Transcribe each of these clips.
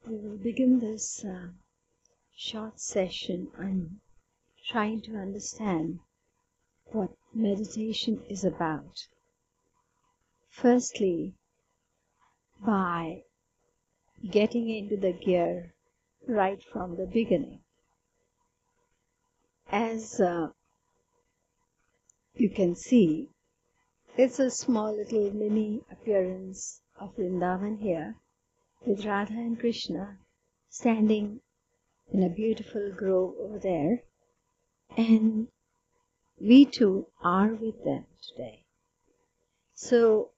We will begin this short session on trying to understand what meditation is about. Firstly, by getting into the gear right from the beginning. As you can see, it's a small little mini appearance of Vrindavan here, with Radha and Krishna standing in a beautiful grove over there, and we too are with them today. So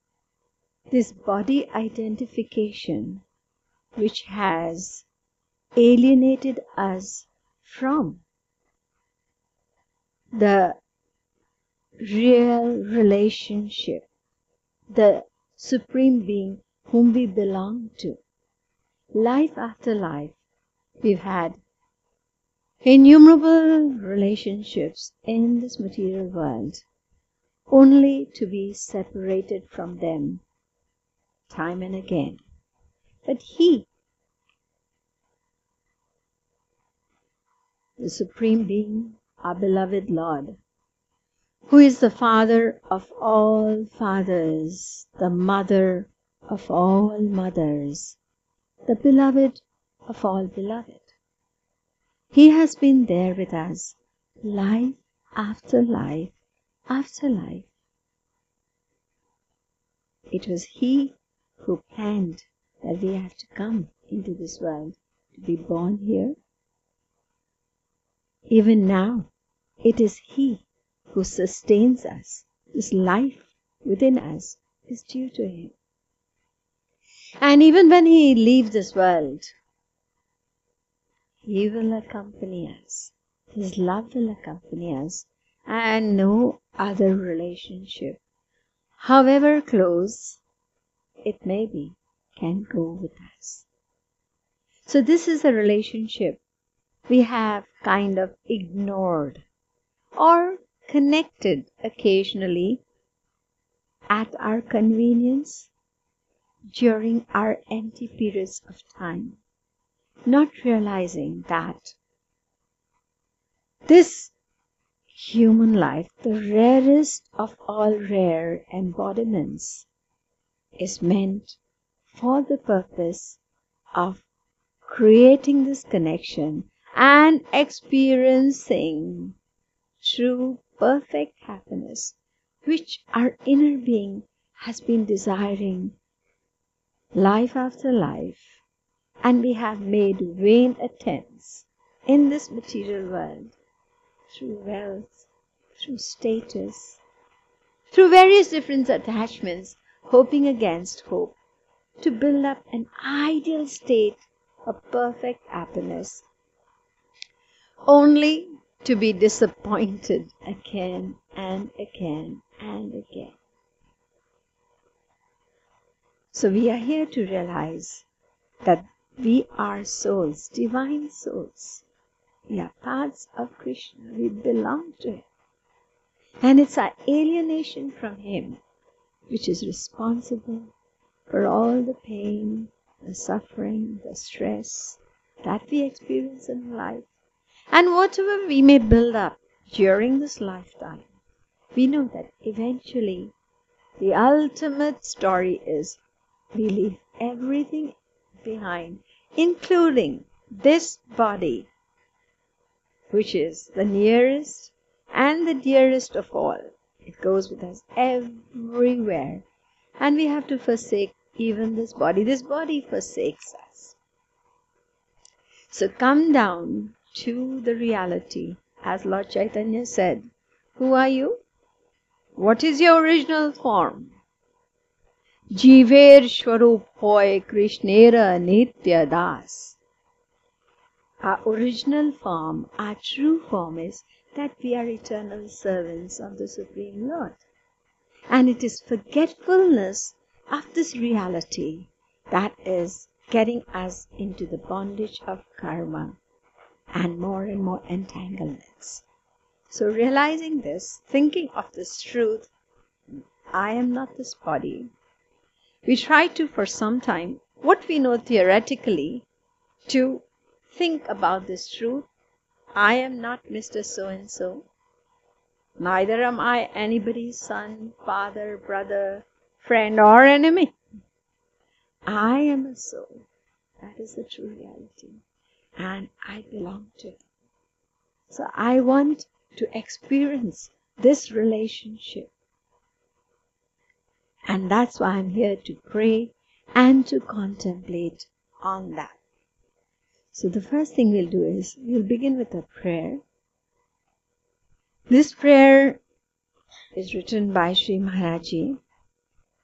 this body identification, which has alienated us from the real relationship, the Supreme Being whom we belong to. Life after life, we've had innumerable relationships in this material world, only to be separated from them time and again. But He, the Supreme Being, our beloved Lord, who is the Father of all fathers, the Mother of all mothers, the Beloved of all beloved. He has been there with us, life after life after life. It was He who planned that we have to come into this world, to be born here. Even now, it is He who sustains us. This life within us is due to Him. And even when He leaves this world, He will accompany us. His love will accompany us, and no other relationship, however close it may be, can go with us. So this is a relationship we have kind of ignored or connected occasionally at our convenience during our empty periods of time, not realizing that this human life, the rarest of all rare embodiments, is meant for the purpose of creating this connection and experiencing true perfect happiness, which our inner being has been desiring life after life, and we have made vain attempts in this material world through wealth, through status, through various different attachments, hoping against hope, to build up an ideal state of perfect happiness, only to be disappointed again and again and again. So we are here to realize that we are souls, divine souls. We are parts of Krishna. We belong to Him. And it's our alienation from Him which is responsible for all the pain, the suffering, the stress that we experience in life. And whatever we may build up during this lifetime, we know that eventually the ultimate story is we leave everything behind, including this body, which is the nearest and the dearest of all. It goes with us everywhere. And we have to forsake even this body. This body forsakes us. So come down to the reality. As Lord Chaitanya said, who are you? What is your original form? Jiver Shwarup Hoy Krishnera Nitya Das. Our original form, our true form is that we are eternal servants of the Supreme Lord. And it is forgetfulness of this reality that is getting us into the bondage of karma and more entanglements. So realizing this, thinking of this truth, I am not this body. We try to, for some time, what we know theoretically, to think about this truth. I am not Mr. So-and-so. Neither am I anybody's son, father, brother, friend, or enemy. I am a soul. That is the true reality. And I belong to it. So I want to experience this relationship. And that's why I'm here to pray and to contemplate on that. So the first thing we'll do is we'll begin with a prayer. This prayer is written by Sri Maharaji.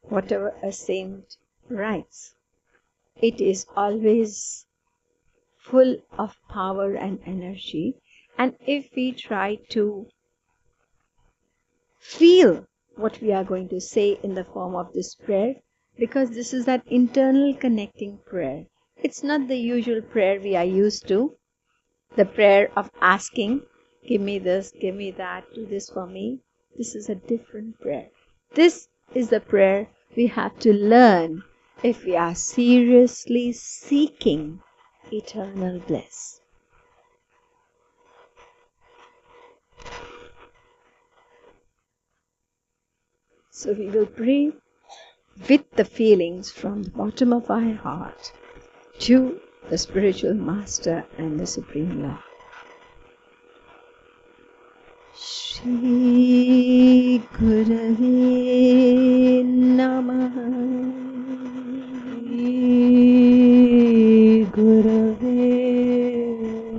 Whatever a saint writes, it is always full of power and energy. And if we try to feel what we are going to say in the form of this prayer, because this is that internal connecting prayer. It's not the usual prayer we are used to, the prayer of asking, give me this, give me that, do this for me. This is a different prayer. This is the prayer we have to learn if we are seriously seeking eternal bliss. So we will pray with the feelings from the bottom of our heart to the spiritual master and the Supreme Lord. Shri Gurave Namaha. Shri Gurave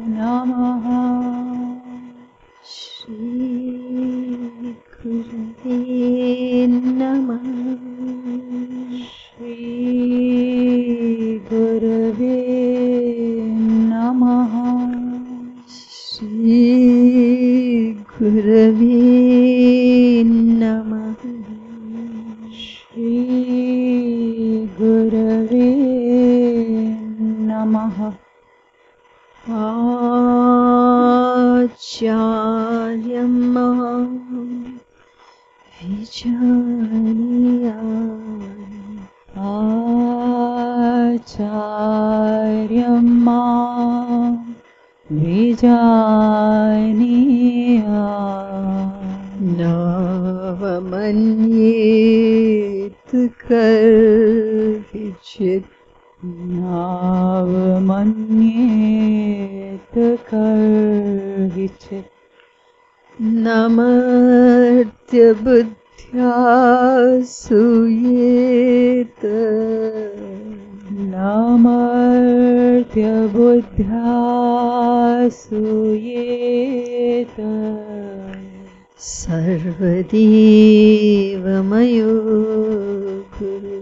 Namaha. Shri Gurave Namaha. Shri Gurave Namaha. Shri Gurave Namaha. Shri Gurave Namaha. Acharyam Vijaniyam. Acharyam Vijaniyam. Navamanyet karvichit. Navamanyet karvichit. Namartya buddhya suyeta. Namartya buddhya suyeta. Sarvadeva-mayo Guru.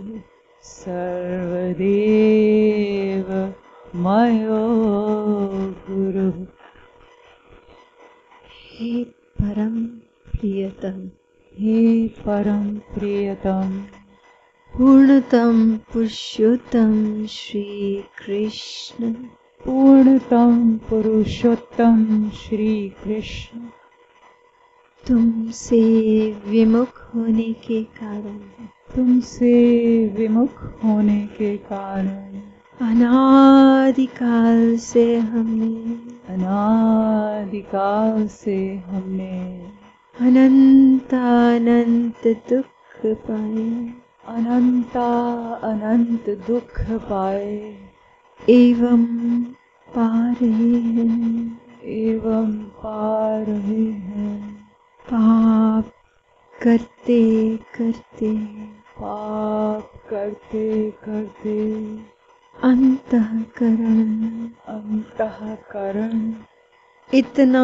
Sarvadeva-mayo Guru. He Param Priyatam. He Param Priyatam. Purnatam Purushottam Shri Krishna. Purnatam Purushottam Shri Krishna. तुमसे विमुख होने के कारण, तुमसे विमुख होने के कारण अनादिकाल से हमने अनंत अनंत दुख पाए, अनंत दुख पाए एवं पा रहे हैं पाप करते करते अंतःकरण इतना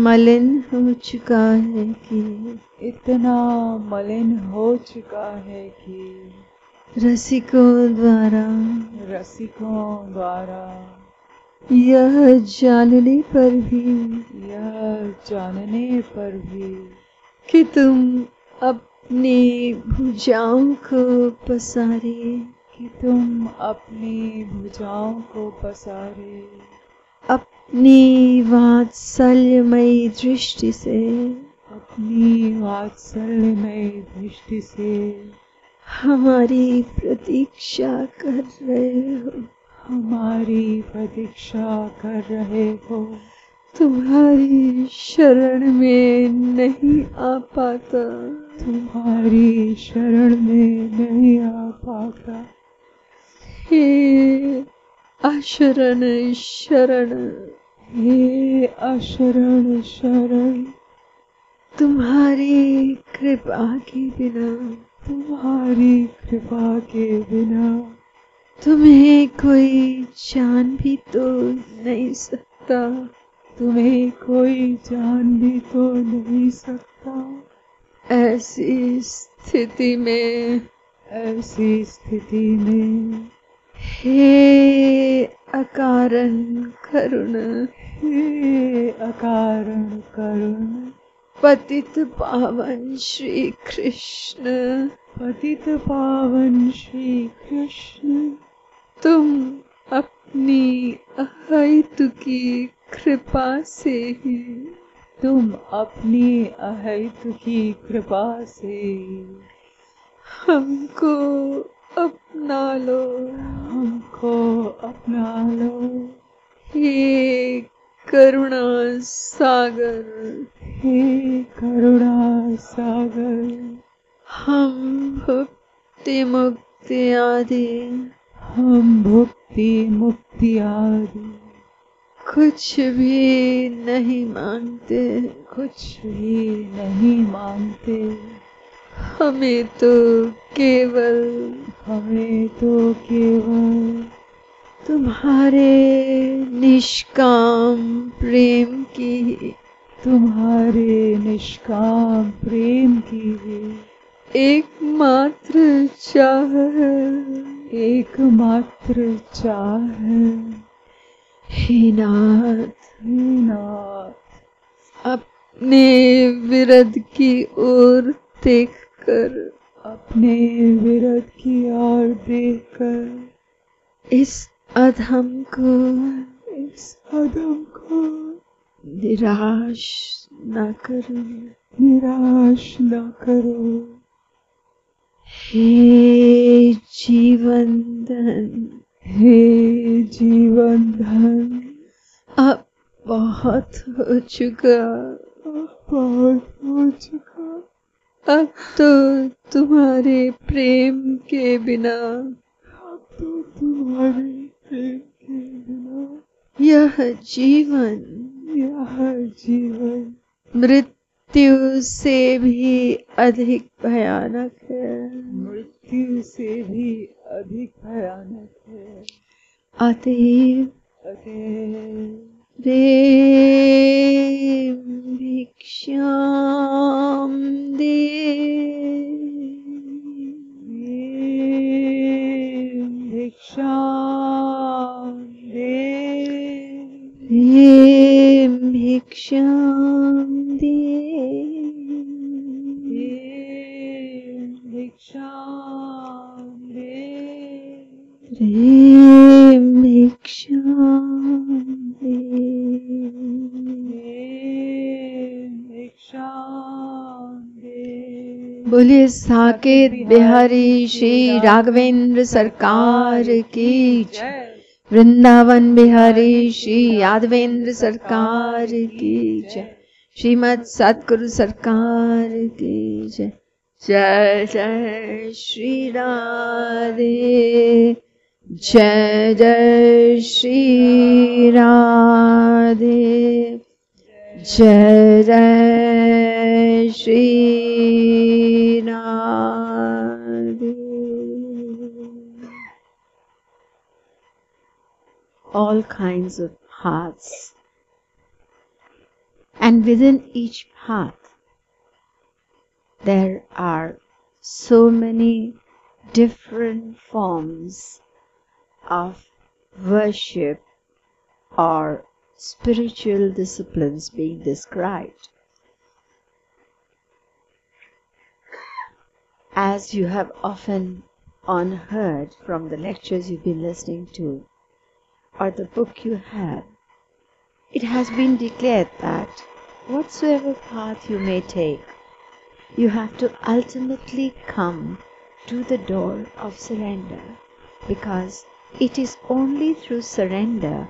मलिन हो चुका है कि रसिकों द्वारा यह जानने पर भी कि तुम अपनी भुजाओं को पसारे, अपनी वात्सल्यमयी दृष्टि से हमारी प्रतीक्षा कर रहे हो, हमारी प्रतीक्षा कर रहे हो। तुम्हारी शरण में नहीं आ पाता, तुम्हारी शरण में नहीं आ पाता। हे अशरण शरण, हे अशरण शरण, तुम्हारी कृपा के बिना, तुम्हारी कृपा के बिना तुम्हें कोई जान भी तो नहीं सकता, तुम्हें कोई जान भी तो नहीं सकता। ऐसी स्थिति में, ऐसी स्थिति में हे अकारण करुण, हे अकारण करुण, पतित पावन श्री कृष्ण, पतित पावन श्री कृष्ण, तुम अपनी अहेतुकी कृपा से ही, तुम अपनी अहेतुकी कृपा से हमको अपना लो, हमको अपना लो। हे करुणा सागर, हे करुणा सागर, हम भुक्ति मुक्ति आदि, हम भुक्ति मुक्ति आदि कुछ भी नहीं मांगते, कुछ भी नहीं मांगते। हमें तो केवल तुम्हारे निष्काम प्रेम की, तुम्हारे निष्काम प्रेम की एकमात्र चाह है, एकमात्र चाह है। हे नाथ, हे नाथ, अपने विरद की ओर देखकर, अपने विरद की ओर देखकर इस अधम को निराश न करो, निराश न करो। हे जीवन धन, हे जीवन धन, अब बहुत हो चुका, बहुत हो चुका। अब तो तुम्हारे प्रेम के बिना, अब तो तुम्हारे प्रेम के बिना यह जीवन मृत्यु से भी अधिक भयानक है, मृत्यु से भी अधिक भयानक है। अतएव प्रेम भिक्षाम दे, भिक्षाम दे, प्रेम भिक्षाम दे, भिक्षाम दे, प्रेम भिक्षाम दे, भिक्षाम दे। बोलिए साकेत बिहारी श्री राघवेंद्र सरकार की जय। वृंदावन बिहारी श्री यादवेंद्र सरकार की जय। श्रीमद सतगुरु सरकार की जय। जय जय श्री राधे, जय जय श्री राधे, जय जय Shri Radhe. All kinds of paths, and within each path there are so many different forms of worship or spiritual disciplines being described. As you have often heard from the lectures you've been listening to, or the book you have, it has been declared that whatsoever path you may take, you have to ultimately come to the door of surrender, because it is only through surrender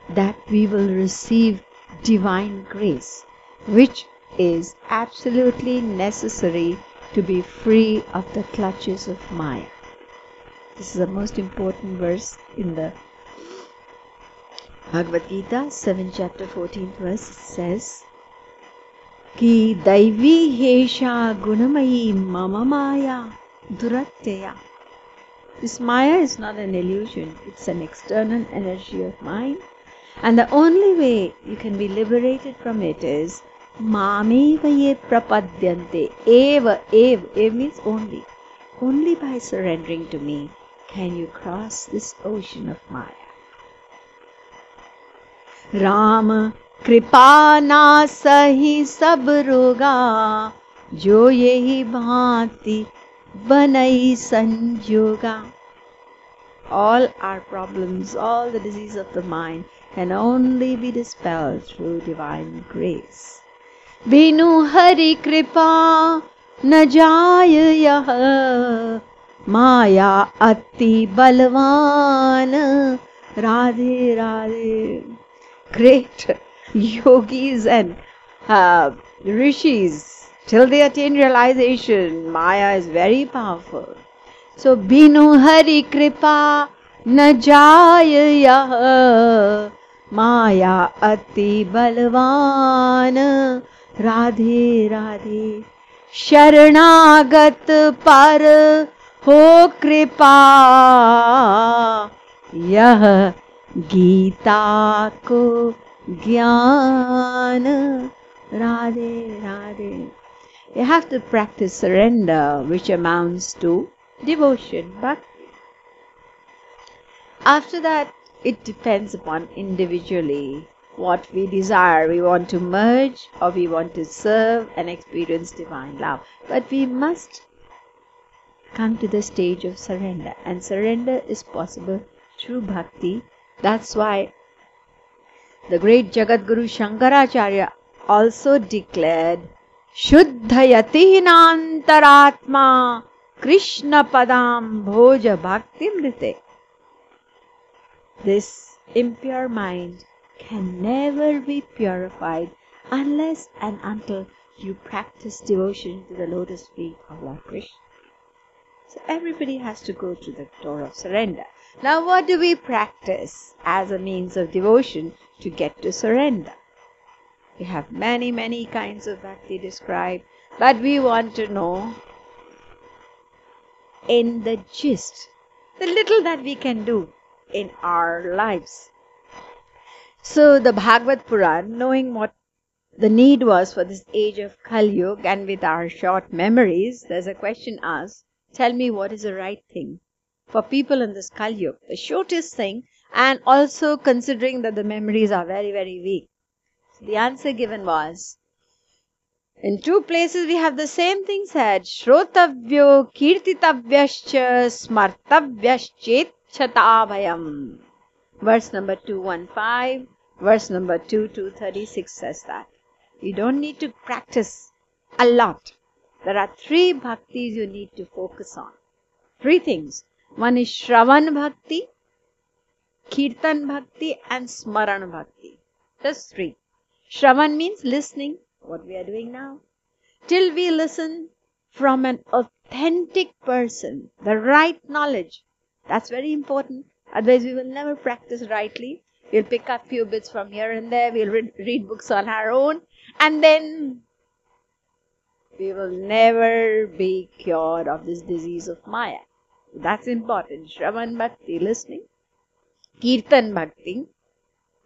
that we will receive divine grace, which is absolutely necessary to be free of the clutches of Maya. This is the most important verse in the Bhagavad Gita, 7th chapter, 14th verse. It says, Ki daivi hesha gunamayi mama maya duratteya. This Maya is not an illusion, it's an external energy of mind. And the only way you can be liberated from it is Mameva ye prapadyante. Eva means only. Only by surrendering to me can you cross this ocean of Maya. Ram kripa na sahi sab roga, jo yehi bhanti banai sanjoga. All our problems, all the disease of the mind can only be dispelled through divine grace. Binu hari kripa na jay yah, maya ati balwan. Radhe Radhe. Great yogis and rishis, till they attain realization, Maya is very powerful. So, Binu Hari Kripa na jay yah, Maya ati balwan. Radhe Radhe. Sharanagat par ho kripa, yah Gita ko jnana. Radhe Radhe. You have to practice surrender, which amounts to devotion, bhakti. After that, it depends upon individually what we desire. We want to merge or we want to serve and experience divine love. But we must come to the stage of surrender. And surrender is possible through bhakti. That's why the great Jagadguru Shankaracharya also declared, Shuddhayati hinantaratma Krishna padam bhoja bhakti mrite. This impure mind can never be purified unless and until you practice devotion to the lotus feet of Lord Krishna. So everybody has to go to the door of surrender. Now what do we practice as a means of devotion to get to surrender? We have many kinds of bhakti described, but we want to know in the gist, the little that we can do in our lives. So the Bhagavad Puran, knowing what the need was for this age of Kali Yuga, and with our short memories, there's a question asked, tell me what is the right thing for people in this Kali Yuga, the shortest thing, and also considering that the memories are very weak. So the answer given was, in two places we have the same thing said, Shrotavyo kirtitavyascha smartavyaschetchatabhayam. Verse number 215, verse number 236 says that. You don't need to practice a lot. There are three bhaktis you need to focus on. Three things. One is Shravan Bhakti, Kirtan Bhakti and Smaran Bhakti. Just three. Shravan means listening, what we are doing now. Till we listen from an authentic person, the right knowledge. That's very important. Otherwise we will never practice rightly. We'll pick up few bits from here and there. We'll read books on our own. And then we will never be cured of this disease of Maya. That's important. Shravan Bhakti, listening. Kirtan Bhakti,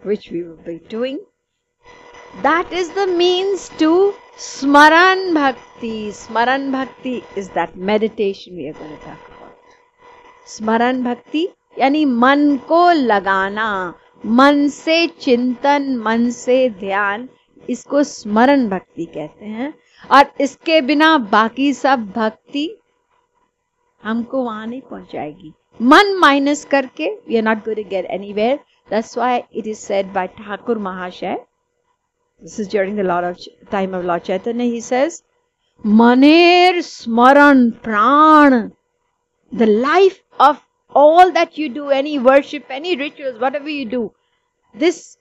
which we will be doing. That is the means to Smaran Bhakti. Smaran Bhakti is that meditation we are going to talk about. Smaran Bhakti, yani man ko lagana, man se chintan, man se dhyan, इसको स्मरण भक्ति कहते हैं. और इसके बिना बाकी सब भक्ति हमको वहां नहीं पहुंचाएगी. मन माइनस करके we are not going to get anywhere. That's why it is said by Thakur Mahasaya. This is during the time of Lord Chaitanya. He says, Maner Smaran Pran. The life of all that you do, any worship, any rituals, whatever you do, this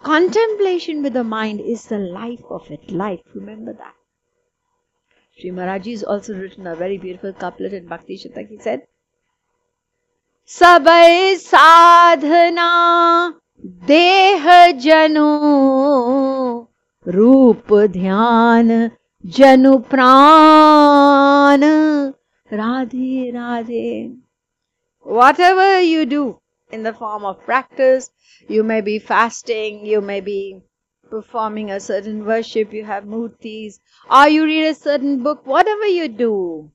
contemplation with the mind is the life of it. Life, remember that. Sri Maharaji has also written a very beautiful couplet in Bhakti Shatak. He said, Sabai sadhana deh janu रूप ध्यान जनु प्राण Radhe Radhe. Whatever you do in the form of practice, you may be fasting, you may be performing a certain worship, you have murtis, or you read a certain book, whatever you do,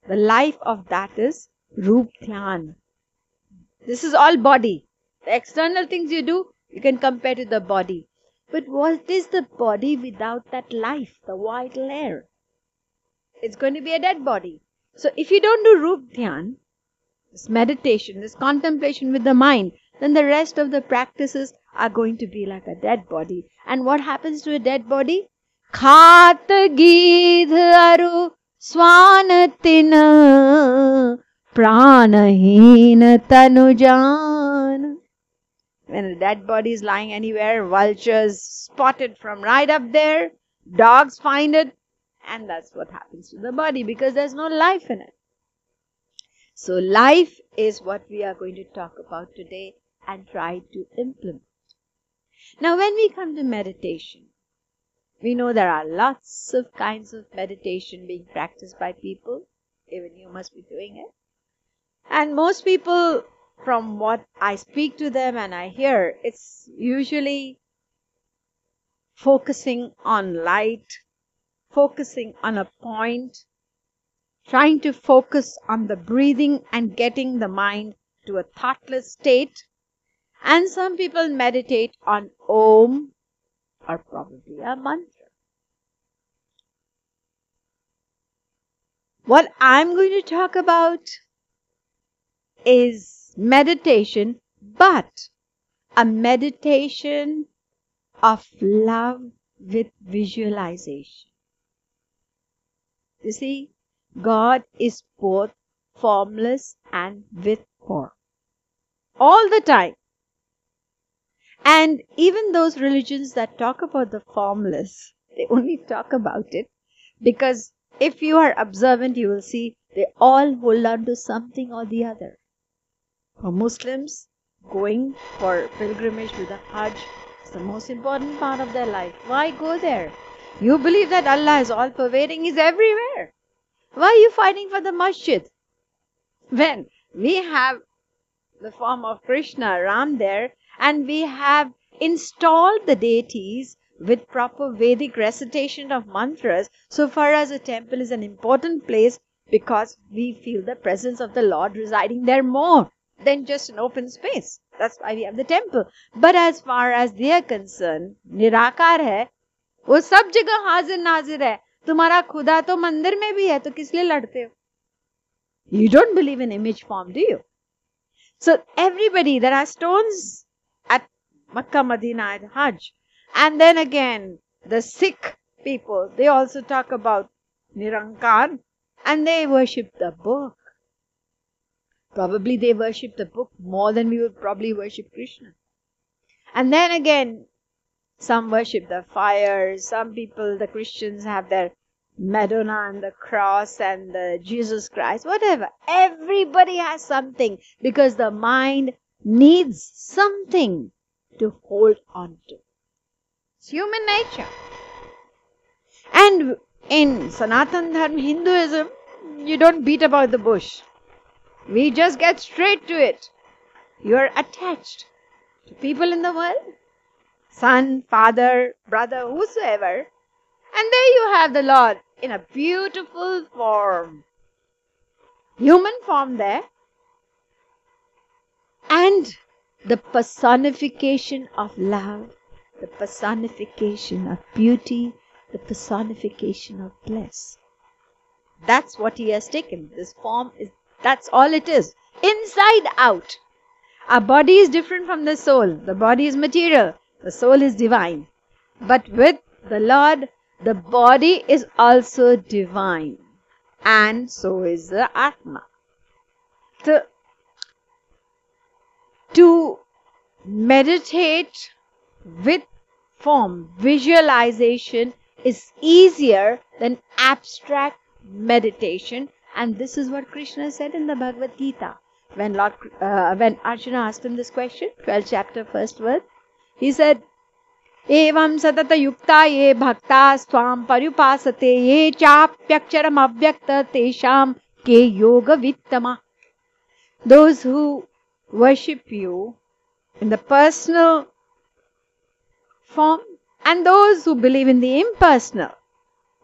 the life of that is Roop Dhyan. This is all body. The external things you do, you can compare to the body. But what is the body without that life, the vital air? It's going to be a dead body. So if you don't do Roop Dhyan, this meditation, this contemplation with the mind, then the rest of the practices are going to be like a dead body. And what happens to a dead body? Khat geedh aru swanatina pranaheen tanujan. When a dead body is lying anywhere, vultures spot it from right up there, dogs find it, and that's what happens to the body because there's no life in it. So life is what we are going to talk about today and try to implement. Now when we come to meditation, we know there are lots of kinds of meditation being practiced by people. Even you must be doing it. And most people, from what I speak to them and I hear, it's usually focusing on light, focusing on a point, trying to focus on the breathing and getting the mind to a thoughtless state. And some people meditate on Om or probably a mantra. What I'm going to talk about is meditation, but a meditation of love with visualization. You see, God is both formless and with form. All the time. And even those religions that talk about the formless, they only talk about it because if you are observant, you will see they all hold on to something or the other. For Muslims, going for pilgrimage to the Hajj is the most important part of their life. Why go there? You believe that Allah is all-pervading, He's everywhere. Why are you fighting for the masjid? When we have the form of Krishna, Ram there, and we have installed the deities with proper Vedic recitation of mantras, so far as a temple is an important place because we feel the presence of the Lord residing there more than just an open space. That's why we have the temple. But as far as they are concerned, निराकार है, वो सब जगह हाजिर नाजिर है. तुम्हारा खुदा तो मंदिर में भी है, तो किस लिए लड़ते हो? You don't believe in image form, do you? So everybody, there are stones at Makkah, Medina, at Hajj. And then again, the Sikh people, they also talk about Nirankar and they worship the book. Probably they worship the book more than we would probably worship Krishna. And then again, some worship the fire. Some people, the Christians, have their Madonna and the cross and the Jesus Christ, whatever. Everybody has something because the mind needs something to hold on to. It's human nature. And in Sanatan Dharma, Hinduism, you don't beat about the bush. We just get straight to it. You're attached to people in the world. Son, father, brother, whosoever. And there you have the Lord in a beautiful form. Human form there. And the personification of love, the personification of beauty, the personification of bliss. That's what He has taken. This form is, that's all it is. Inside out. Our body is different from the soul. The body is material. The soul is divine. But with the Lord, the body is also divine. And so is the Atma. So, to meditate with form. Visualization is easier than abstract meditation, and this is what Krishna said in the Bhagavad Gita. When Arjuna asked him this question, 12th chapter, 1st verse, he said, Evam satata yukta ye bhakta swam parupasate ye chapyakcharam avyakta tesham ke yoga vittama. Those who worship you in the personal form and those who believe in the impersonal,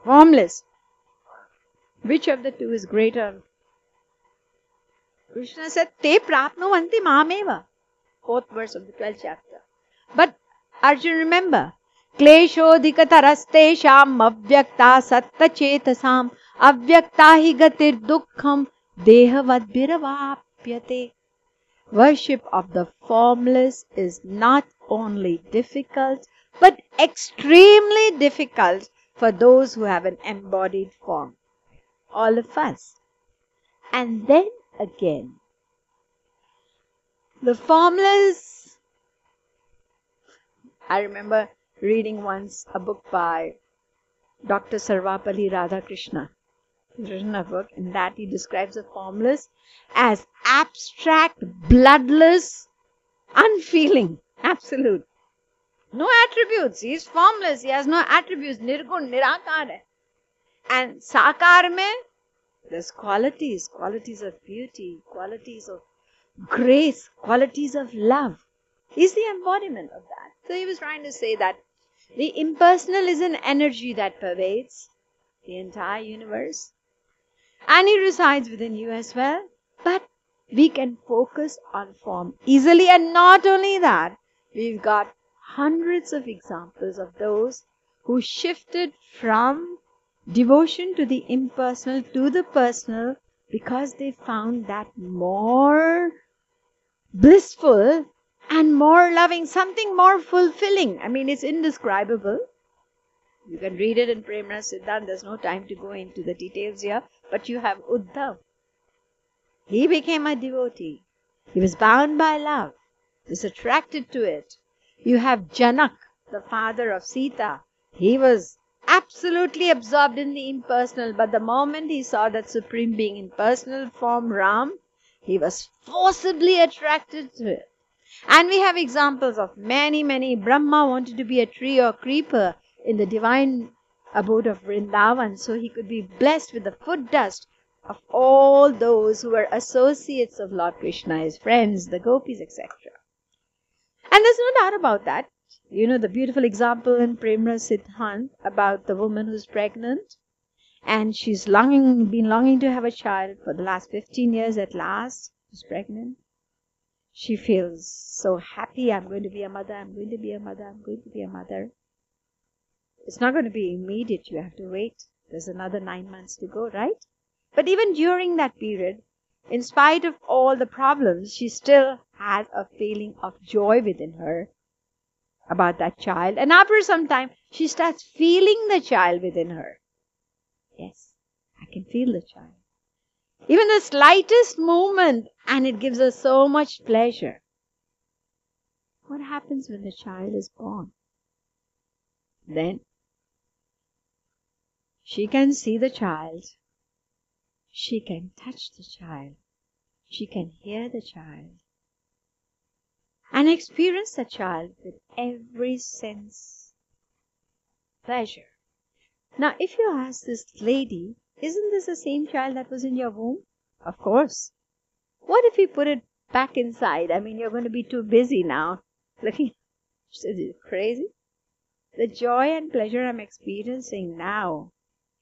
formless, which of the two is greater? Krishna said, Te prapnuvanti mameva. 4th verse of the 12th chapter. But Arjuna, remember, kleshodhikatarastesham avyakta satta chetasam avyakta hi gatir dukkham dehavadbhiravapyate. Worship of the formless is not only difficult, but extremely difficult for those who have an embodied form. All of us. And then again, the formless. I remember reading once a book by Dr. Sarvapalli Radhakrishna. He's written a book in that he describes the formless as abstract, bloodless, unfeeling, absolute. No attributes. He is formless. He has no attributes. Nirgun, nirakar hai. And sakar mein, there's qualities of beauty, qualities of grace, qualities of love. He's the embodiment of that. So he was trying to say that the impersonal is an energy that pervades the entire universe. And he resides within you as well. But we can focus on form easily. And not only that, we've got hundreds of examples of those who shifted from devotion to the impersonal to the personal because they found that more blissful and more loving, something more fulfilling. I mean, it's indescribable. You can read it in Premrasa Siddhanta. There's no time to go into the details here. But you have Uddhav. He became a devotee. He was bound by love. He was attracted to it. You have Janak, the father of Sita. He was absolutely absorbed in the impersonal. But the moment he saw that Supreme Being in personal form, Ram, he was forcibly attracted to it. And we have examples of many, many. Brahma wanted to be a tree or creeper in the divine abode of Vrindavan, so he could be blessed with the foot dust of all those who were associates of Lord Krishna, his friends, the gopis, etc. And there's no doubt about that. You know the beautiful example in Premrasa Siddhanta about the woman who's pregnant and she's been longing to have a child for the last 15 years. At last she's pregnant. She feels so happy. I'm going to be a mother. I'm going to be a mother. I'm going to be a mother. It's not going to be immediate. You have to wait. There's another 9 months to go, right? But even during that period, in spite of all the problems, she still has a feeling of joy within her about that child. And after some time, she starts feeling the child within her. Yes, I can feel the child. Even the slightest movement, and it gives her so much pleasure. What happens when the child is born? Then she can see the child. She can touch the child. She can hear the child. And experience the child with every sense pleasure. Now, if you ask this lady, isn't this the same child that was in your womb? Of course. What if we put it back inside? I mean, you're going to be too busy now. Looking, is it crazy? The joy and pleasure I'm experiencing now,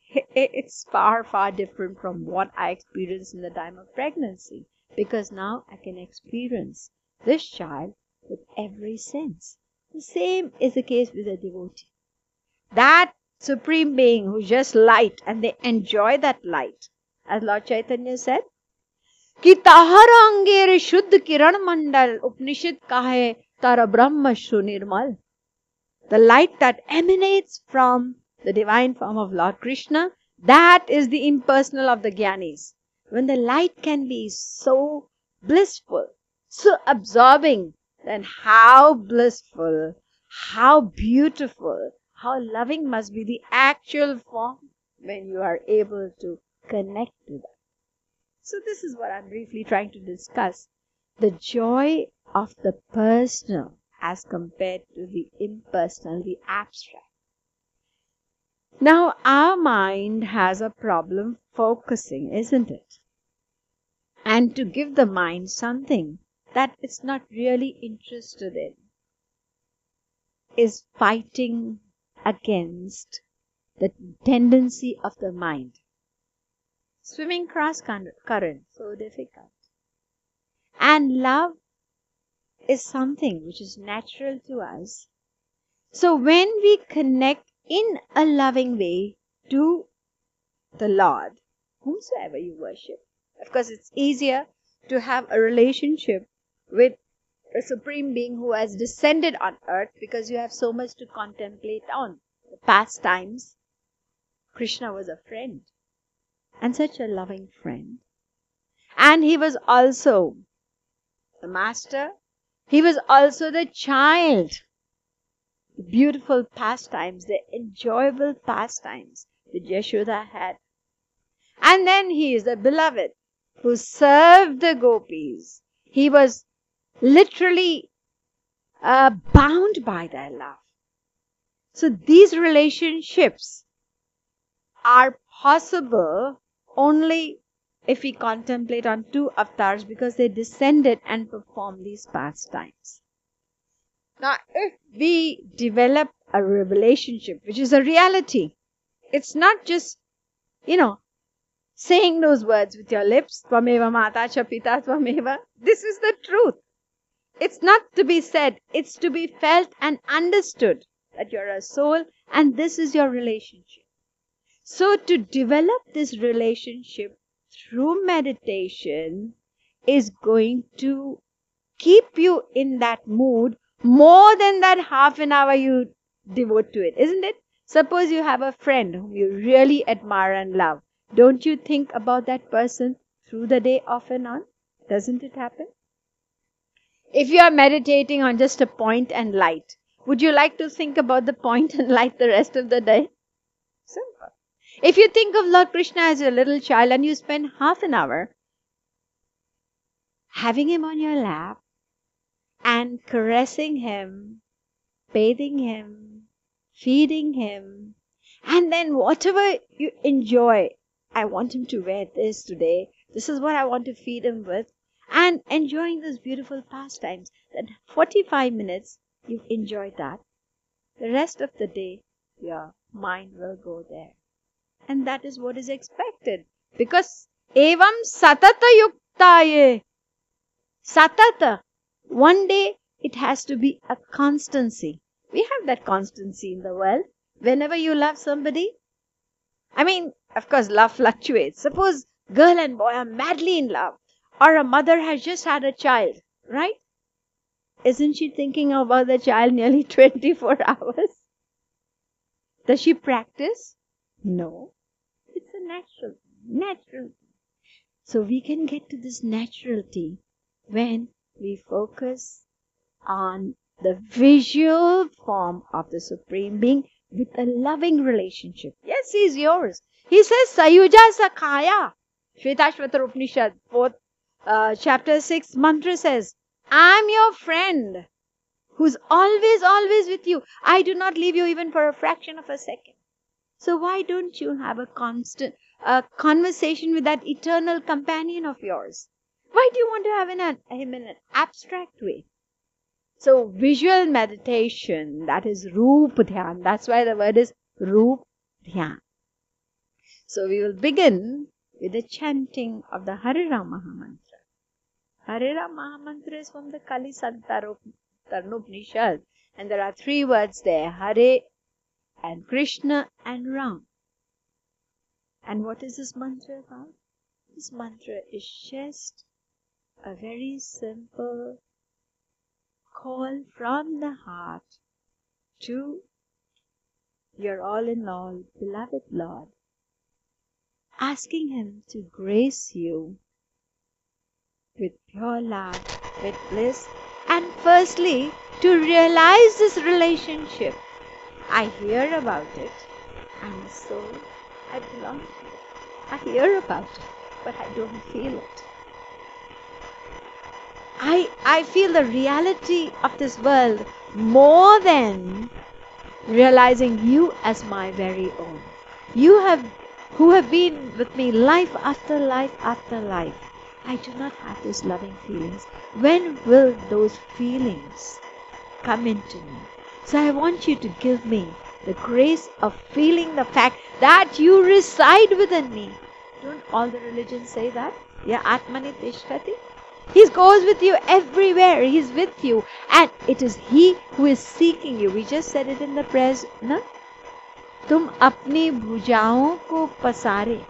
it's far, far different from what I experienced in the time of pregnancy. Because now I can experience this child with every sense. The same is the case with a devotee. That Supreme Being who's just light, and they enjoy that light. As Lord Chaitanya said, Ki tahara angere shuddh kiran mandal Upanishad kahe tara brahma shu nirmal. The light that emanates from the divine form of Lord Krishna, that is the impersonal of the Gyanis. When the light can be so blissful, so absorbing, then how blissful, how beautiful, how loving must be the actual form when you are able to connect to that. So this is what I'm briefly trying to discuss. The joy of the personal as compared to the impersonal, the abstract. Now, our mind has a problem focusing, isn't it? And to give the mind something that it's not really interested in is fighting against the tendency of the mind. Swimming cross current, so difficult. And love is something which is natural to us. So when we connect in a loving way to the Lord, whomsoever you worship, of course it's easier to have a relationship with a supreme being who has descended on earth because you have so much to contemplate on. The past times, Krishna was a friend, and such a loving friend. And he was also the master. He was also the child. The beautiful pastimes, the enjoyable pastimes that Yashoda had. And then he is the beloved who served the gopis. He was literally bound by their love. So these relationships are possible only if we contemplate on two avatars because they descended and performed these pastimes. Now, if we develop a relationship, which is a reality, it's not just, saying those words with your lips, Tvameva Mata cha Pita Tvameva. This is the truth. It's not to be said, it's to be felt and understood that you're a soul and this is your relationship. So to develop this relationship through meditation is going to keep you in that mood more than that half an hour you devote to it, isn't it? Suppose you have a friend whom you really admire and love. Don't you think about that person through the day off and on? Doesn't it happen? If you are meditating on just a point and light, would you like to think about the point and light the rest of the day? Simple. If you think of Lord Krishna as your little child and you spend half an hour having him on your lap and caressing him, bathing him, feeding him, and then whatever you enjoy, I want him to wear this today, this is what I want to feed him with, and enjoying those beautiful pastimes, that 45 minutes you've enjoyed that. The rest of the day, your mind will go there. And that is what is expected. Because evam satata yuktaye. Satata. One day it has to be a constancy. We have that constancy in the world. Whenever you love somebody, of course, love fluctuates. Suppose girl and boy are madly in love, or a mother has just had a child, right? Isn't she thinking about the child nearly 24 hours? Does she practice? No. It's a natural. So we can get to this naturality when we focus on the visual form of the Supreme Being with a loving relationship. Yes, he is yours. He says, Sayuja Sakhaya. Shvetashvatar Upanishad, 4th, chapter 6, mantra says, I'm your friend who's always with you. I do not leave you even for a fraction of a second. So why don't you have a constant conversation with that eternal companion of yours? Why do you want to have him in an abstract way? So visual meditation, that is Roop Dhyan. That's why the word is Roop Dhyan. So we will begin with the chanting of the Hare Ram Mahamantra. Hare Ram Mahamantra is from the Kali Santarnopanishad. And there are 3 words there, Hare and Krishna and Ram. And what is this mantra about? This mantra is just a very simple call from the heart to your all-in-all beloved Lord, asking him to grace you with pure love with bliss. And firstly, to realize this relationship. I hear about it. I'm a soul. I belong to it. I hear about it, but I don't feel it. I feel the reality of this world more than realizing you as my very own. Who have been with me life after life after life. I do not have those loving feelings. When will those feelings come into me? So I want you to give me the grace of feeling the fact that you reside within me. Don't all the religions say that? Ya Atmani Tishtati. He goes with you everywhere. He's with you. And it is He who is seeking you. We just said it in the prayers. No? Tum apni bhujaon ko pasare.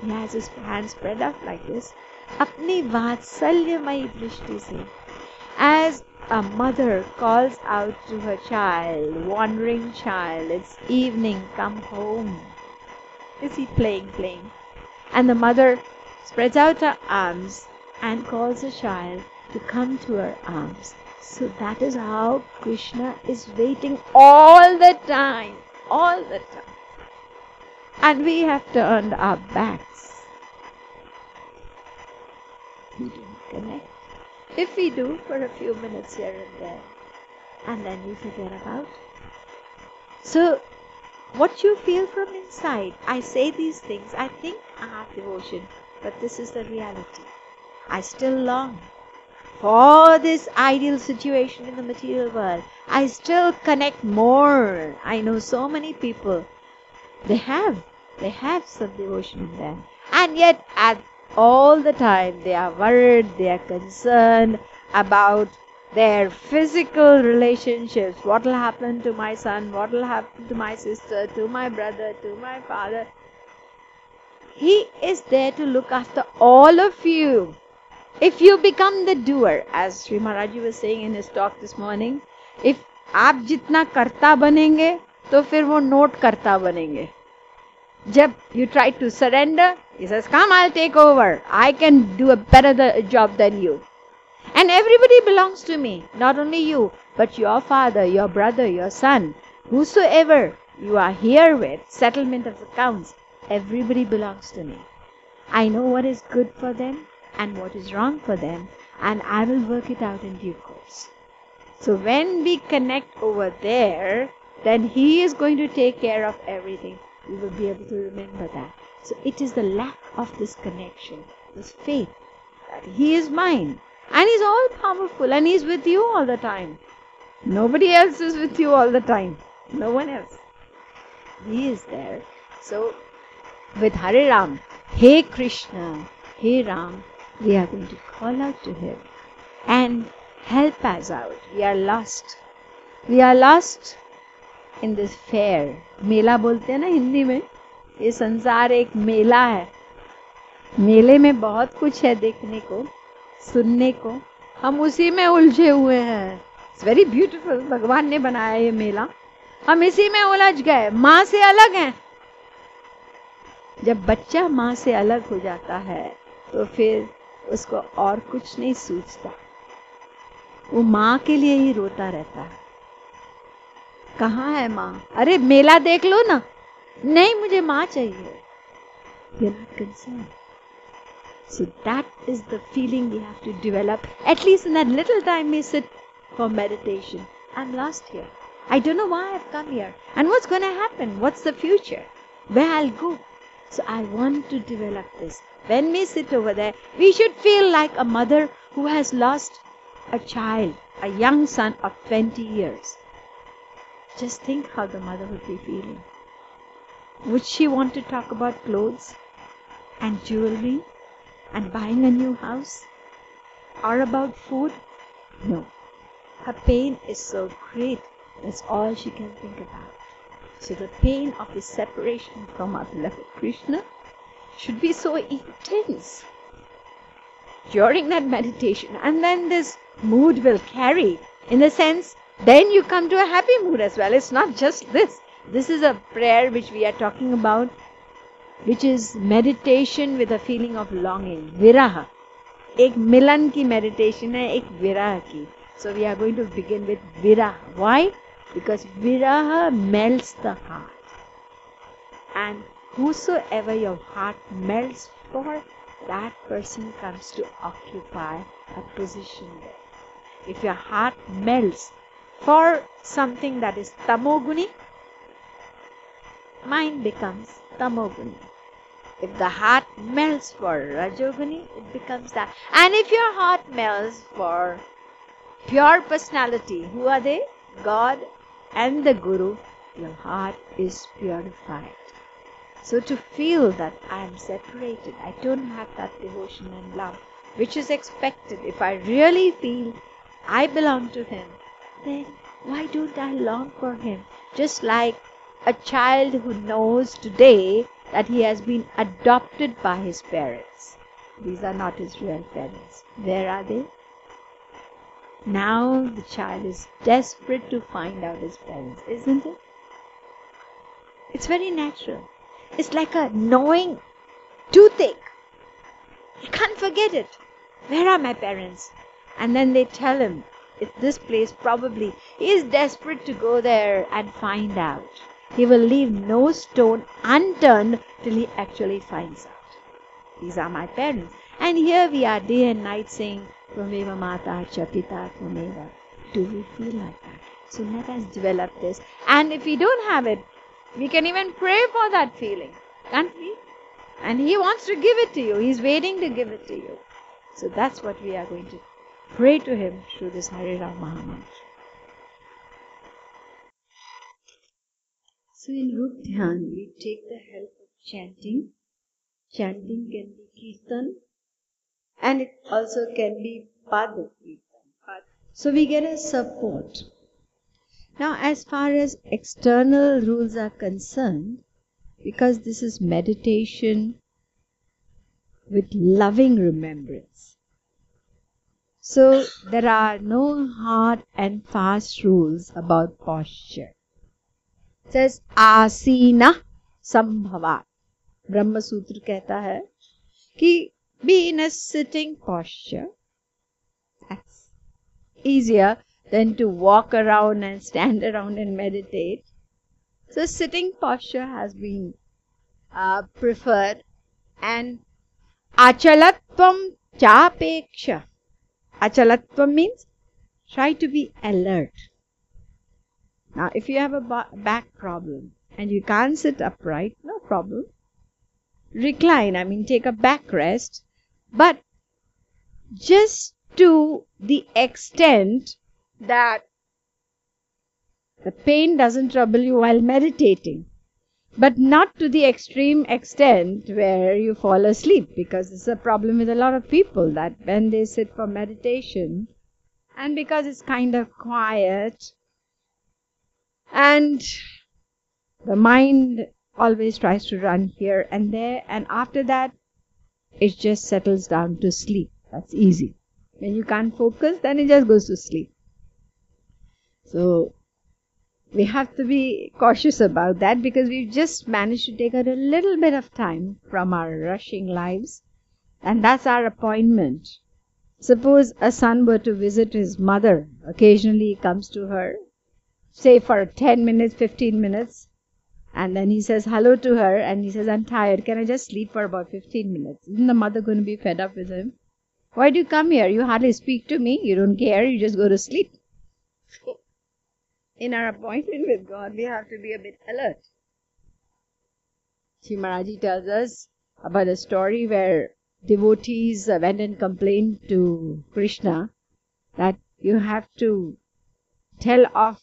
He has his hands spread out like this. Apni vatsalyamayi drishti se. As a mother calls out to her child, wandering child, it's evening, come home. Is he playing? And the mother spreads out her arms and calls the child to come to her arms. So that is how Krishna is waiting all the time. All the time. And we have turned our backs. We don't connect. If we do for a few minutes here and there, and then we forget about. So, what you feel from inside, I say these things, I think I have devotion, but this is the reality. I still long for this ideal situation in the material world. I still connect more. I know so many people, they have some devotion in them. And yet at all the time they are worried, they are concerned about their physical relationships. What will happen to my son? What will happen to my sister, to my brother, to my father? He is there to look after all of you. If you become the doer, as Sri Maharaj was saying in his talk this morning, if आप जितना करता बनेंगे, तो फिर वो note करता बनेंगे. जब you try to surrender, he says, come, I'll take over. I can do a better job than you. And everybody belongs to me. Not only you, but your father, your brother, your son. Whosoever you are here with, settlement of accounts, everybody belongs to me. I know what is good for them and what is wrong for them, and I will work it out in due course. So when we connect over there, then He is going to take care of everything. We will be able to remember that. So it is the lack of this connection, this faith, that He is mine, and He's all powerful, and He's with you all the time. Nobody else is with you all the time. No one else. He is there. So with Hare Ram, Hey Krishna, Hey Ram, we are going to call out to Him and help us out. We are lost. We are lost in this fair. मेला बोलते हैं ना हिंदी में. ये संसार एक मेला है. मेले में बहुत कुछ है देखने को, सुनने को. हम उसी में उलझे हुए हैं. It's very beautiful. भगवान ने बनाया ये मेला. हम इसी में उलझ गए. माँ से अलग हैं. जब बच्चा माँ से अलग हो जाता है तो फिर उसको और कुछ नहीं सूझता. वो माँ के लिए ही रोता रहता है. कहाँ है माँ? अरे मेला देख लो ना. नहीं, मुझे माँ चाहिए. You're not concerned. So that is the feeling we have to develop. At least in that little time we sit for meditation. I'm lost here. I don't know why I've come here. And what's going to happen? What's the future? Where I'll go? So I want to develop this. When we sit over there, we should feel like a mother who has lost a child, a young son of 20 years. Just think how the mother would be feeling. Would she want to talk about clothes and jewelry and buying a new house? Or about food? No. Her pain is so great, that's all she can think about. So the pain of the separation from our beloved Krishna should be so intense during that meditation. And then this mood will carry. In the sense, then you come to a happy mood as well. It's not just this. This is a prayer which we are talking about, which is meditation with a feeling of longing, viraha. एक मिलन की meditation है, एक विरह की. So we are going to begin with virah. Why? Because virah melts the heart. And whosoever your heart melts for, that person comes to occupy a position there. If your heart melts for something that is tamoguni, mind becomes tamoguni. If the heart melts for rajoguni, it becomes that. And if your heart melts for pure personality, who are they? God and the Guru, your heart is purified. So to feel that I am separated, I don't have that devotion and love, which is expected. If I really feel I belong to Him, then why don't I long for Him? Just like a child who knows today that he has been adopted by his parents. These are not his real parents. Where are they? Now the child is desperate to find out his parents, isn't it? It's very natural. It's like a gnawing toothache. He can't forget it. Where are my parents? And then they tell him, it's this place probably. He is desperate to go there and find out. He will leave no stone unturned till he actually finds out. These are my parents. And here we are day and night saying, Tvameva Mata cha Pita Tvameva. Do we feel like that? So let us develop this. And if we don't have it, we can even pray for that feeling. Can't we? And He wants to give it to you. He's waiting to give it to you. So that's what we are going to pray to Him through this Hare Ram Mahamantra. So in Rup Dhyan, we take the help of chanting. Chanting can be Kirtan, and it also can be Pad Kirtan. So we get a support. Now as far as external rules are concerned, because this is meditation with loving remembrance, so there are no hard and fast rules about posture. It says asina sambhavat. Brahma Sutra कहता है कि be in a sitting posture. That's easier than to walk around and stand around and meditate. So sitting posture has been preferred. And achalatvam chapeksha. Achalatvam means try to be alert. Now, if you have a back problem and you can't sit upright, no problem. Recline, take a backrest, but just to the extent that the pain doesn't trouble you while meditating, but not to the extreme extent where you fall asleep, because it's a problem with a lot of people that when they sit for meditation, and because it's kind of quiet, and the mind always tries to run here and there, and after that it just settles down to sleep. That's easy. When you can't focus, then it just goes to sleep. So we have to be cautious about that, because we've just managed to take out a little bit of time from our rushing lives, and that's our appointment. Suppose a son were to visit his mother. Occasionally he comes to her, say for 10 minutes, 15 minutes, and then he says hello to her, and he says, I'm tired, can I just sleep for about 15 minutes? Isn't the mother going to be fed up with him? Why do you come here? You hardly speak to me, you don't care, you just go to sleep. In our appointment with God, we have to be a bit alert. Shri Maharaji tells us about a story where devotees went and complained to Krishna that you have to tell off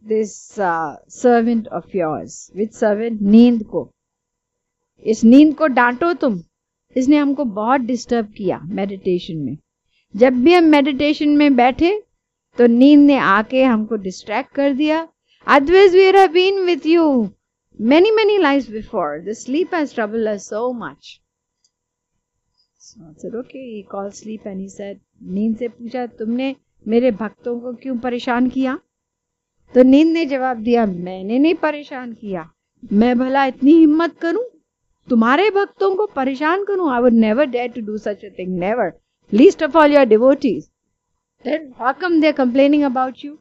this servant of yours. Which servant? नींद को. इस नींद को डांटो तुम. इसने हमको बहुत disturb किया मेडिटेशन में. जब भी हम मेडिटेशन में बैठे तो नींद ने आके हमको डिस्ट्रैक्ट कर दिया. Otherwise we have been with you many lives before. The sleep has troubled us so much. So I said, okay. He called sleep and he said, नींद से पूछा तुमने मेरे भक्तों को क्यों परेशान किया? तो नींद ने जवाब दिया, मैंने नहीं परेशान किया. मैं भला इतनी हिम्मत करूं तुम्हारे भक्तों को परेशान करूं? I would never dare to do such a thing. Never. least of all your devotees. Then how come they're complaining about you?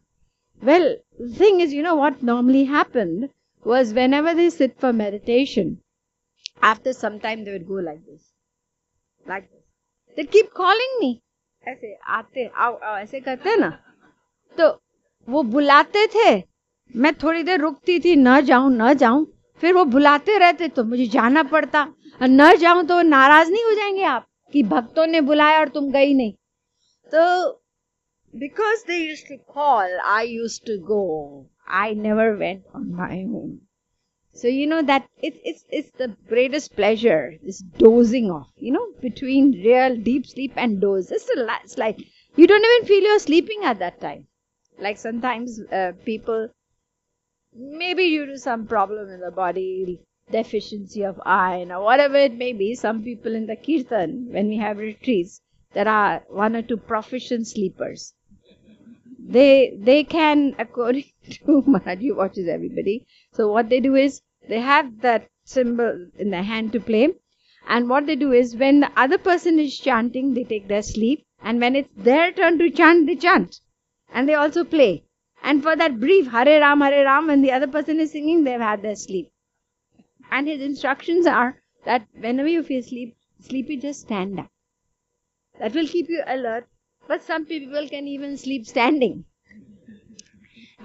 Well, the thing is, what normally happened was whenever they sit for meditation, after some time they would go like this. Like this. They'd keep calling me. ऐसे आते आओ आओ ऐसे करते ना, तो वो बुलाते थे, मैं थोड़ी देर रुकती थी, न जाऊं, फिर वो बुलाते रहते तो मुझे जाना पड़ता, और न जाऊं तो नाराज नहीं हो जाएंगे आप कि भक्तों ने बुलाया और तुम गई नहीं. तो because they used to call, I used to go. I never went on my own. So that it's the greatest pleasure, this dozing off, between real deep sleep and doze. It's like you don't even feel you're sleeping at that time. Like sometimes people, maybe due to some problem in the body, deficiency of iron or whatever it may be, some people in the kirtan, when we have retreats, there are one or two proficient sleepers. They can, according to Maharaji watches everybody. So what they do is, they have that symbol in their hand to play. And what they do is, when the other person is chanting, they take their sleep. And when it's their turn to chant, they chant. And they also play. And for that brief Hare Ram, when the other person is singing, they've had their sleep. And his instructions are that whenever you feel sleepy, just stand up. That will keep you alert. But some people can even sleep standing.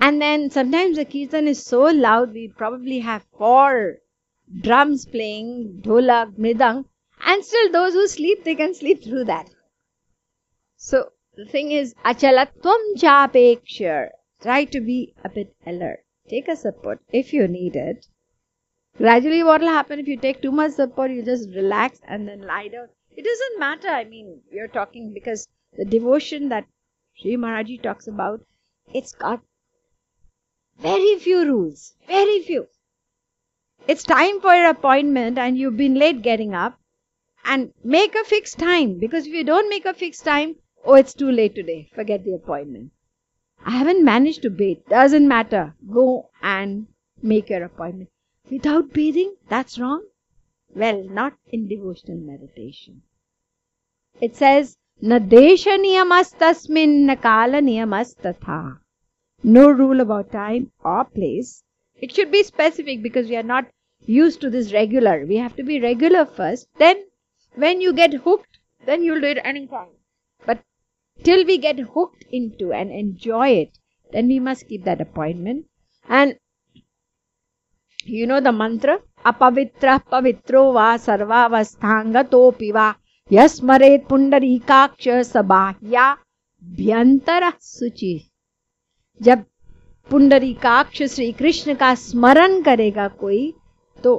And then sometimes the kirtan is so loud, we probably have 4 drums playing, dholak, mridang, and still those who sleep, they can sleep through that. So the thing is, achalatvam chapekshar. Try to be a bit alert. Take a support if you need it. Gradually what will happen if you take too much support, you just relax and then lie down. It doesn't matter, we are talking because the devotion that Sri Maharaji talks about, it's got very few rules. Very few. It's time for your appointment and you've been late getting up, and make a fixed time, because if you don't make a fixed time, it's too late today. Forget the appointment. I haven't managed to bathe. Doesn't matter. Go and make your appointment. Without bathing? That's wrong. Well, not in devotional meditation. It says, Na desha niyamastasmin na kala niyamastatha. No rule about time or place. It should be specific because we are not used to this regular. We have to be regular first. Then when you get hooked, then you'll do it anytime. But till we get hooked into and enjoy it, then we must keep that appointment. And you know the mantra? Apavitra pavitro va sarvavasthanga topi va yasmaret pundarikaksha sabahya bhyantara suchi. जब पुंडरीकाक्ष श्री कृष्ण का स्मरण करेगा कोई, तो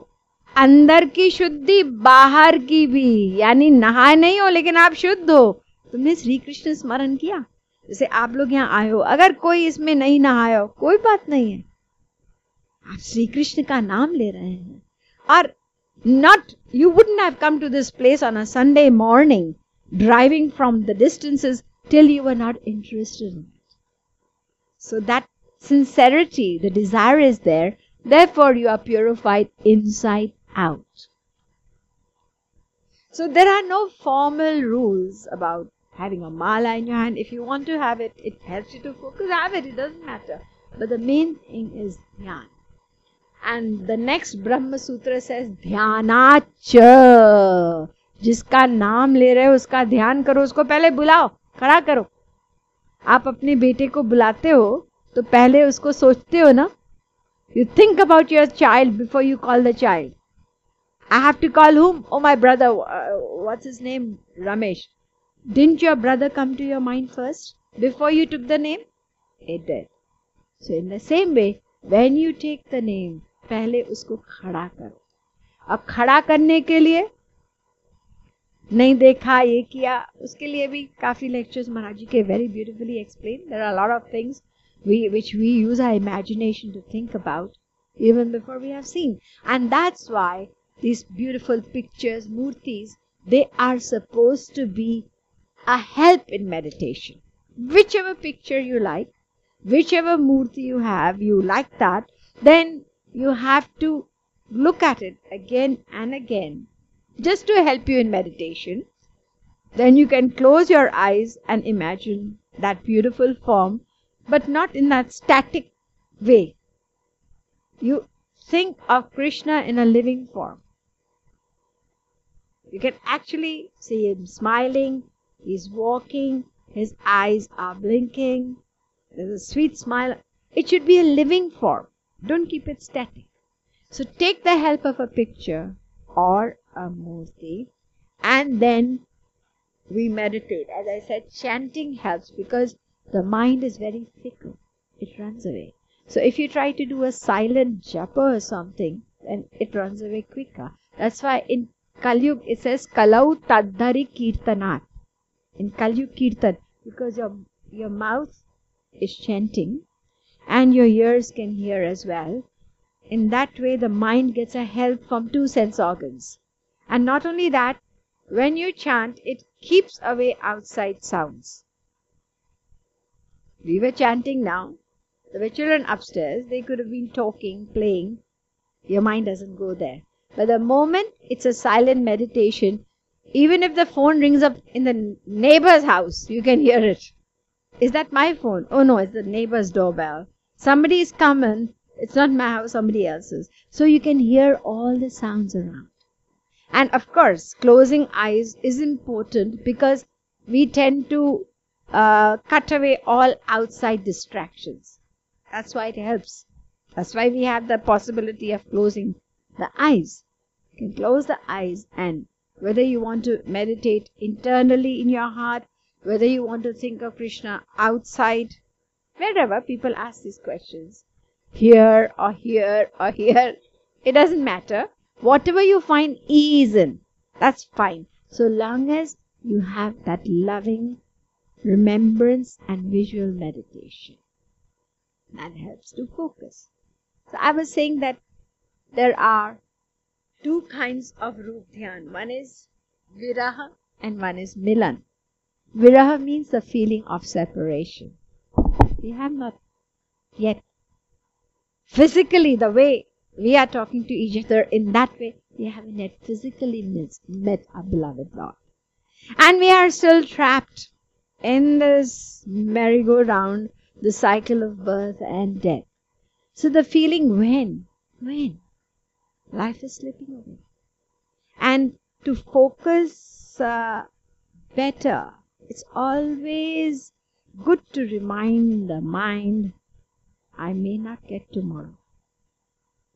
अंदर की शुद्धि बाहर की भी, यानी नहाए नहीं हो लेकिन आप शुद्ध हो. तुमने श्री कृष्ण स्मरण किया. जैसे आप लोग यहाँ आए हो, अगर कोई इसमें नहीं नहाया हो, कोई बात नहीं है, आप श्री कृष्ण का नाम ले रहे हैं. और not, you wouldn't have come to this place on a Sunday morning, driving from the distances till you were not interested in it. So that sincerity, the desire is there, therefore you are purified inside out. So there are no formal rules about having a mala in your hand. If you want to have it, it helps you to focus, have it, it doesn't matter. But the main thing is dhyan. And the next Brahma Sutra says, Dhyanacha. जिसका नाम ले रहे हो उसका ध्यान करो, उसको पहले बुलाओ, खड़ा करो. आप अपने बेटे को बुलाते हो तो पहले उसको सोचते हो ना. You think about your child before you call the child. I have to call whom? Oh, my brother. What's his name? Ramesh. Didn't your brother come to your mind first before you took the name? It did. So in the same way, when you take the name, पहले उसको खड़ा करो. अब खड़ा करने के लिए नहीं देखा ये किया, उसके लिए भी काफी lectures महाराज जी के very beautifully explained. There are a lot of things which we use our imagination to think about even before we have seen. And that's why these beautiful pictures, murtis, they are supposed to be a help in meditation. Whichever picture you like, whichever murti you have, you like that, then you have to look at it again and again, just to help you in meditation. then you can close your eyes and imagine that beautiful form, but not in that static way. You think of Krishna in a living form. You can actually see him smiling, he's walking, his eyes are blinking, there's a sweet smile. It should be a living form. Don't keep it static. So take the help of a picture or a murti, and then we meditate. As I said, chanting helps because the mind is very fickle. It runs away. So if you try to do a silent japa or something, then it runs away quicker. That's why in Kalyug it says Kalau Tadhari Kirtanat. In Kalyug Kirtan, because your mouth is chanting and your ears can hear as well. In that way the mind gets a help from two sense organs. And not only that, when you chant, it keeps away outside sounds. We were chanting now. There were children upstairs. They could have been talking, playing. Your mind doesn't go there. But the moment it's a silent meditation, even if the phone rings up in the neighbor's house, you can hear it. Is that my phone? Oh no, it's the neighbor's doorbell. Somebody is coming. It's not my house, somebody else's. So you can hear all the sounds around. And of course, closing eyes is important because we tend to cut away all outside distractions. That's why it helps. That's why we have the possibility of closing the eyes. You can close the eyes, and whether you want to meditate internally in your heart, whether you want to think of Krishna outside, wherever people ask these questions, here or here or here, it doesn't matter. Whatever you find ease in, that's fine. So long as you have that loving remembrance and visual meditation. That helps to focus. So I was saying that there are two kinds of Roop Dhyan. One is Viraha and one is Milan. Viraha means the feeling of separation. We have not yet physically, the way we are talking to each other in that way, we haven't yet physically met our beloved Lord. And we are still trapped in this merry-go-round, the cycle of birth and death. So the feeling when? Life is slipping away. And to focus better, it's always good to remind the mind, I may not get tomorrow.